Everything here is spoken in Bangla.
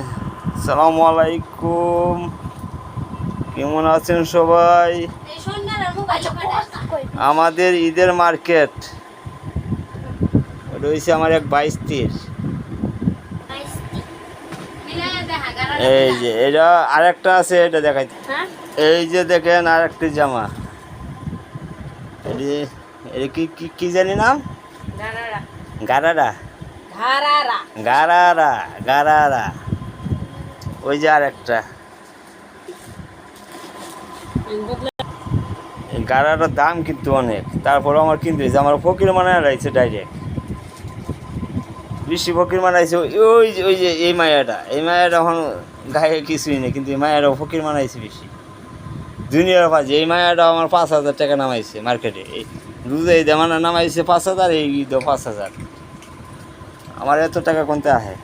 আসসালামু আলাইকুম, কেমন আছেন সবাই? আমাদের ঈদের মার্কেট রয়েছে আমার এক 22-30। এই যে এটা আরেকটা আছে, এটা দেখাই। এই যে দেখেন আরেকটি জামা, এটা কি কি কি জানি নাম? গারারা গারারা গারারা। ওই যে আরেকটা গারাটার দাম কিন্তু অনেক, তারপরে আমার কিনতে হয়েছে। আমার ফকির মানায় রয়েছে ডাইরেক্ট, বেশি ফকির মানাইছে। ওই যে এই মায়াটা এখন গায়ে কিছুই নেই, কিন্তু এই মায়াটাও ফকির মানাইছে বেশি দুনিয়ার পাশে। এই মায়াটা আমার 5,000 টাকা নামাইছে মার্কেটে। এই দুধে এই দেমানা নামাইছে 5,000, এই ঈদও 5,000। আমার এত টাকা কোনতে আহে?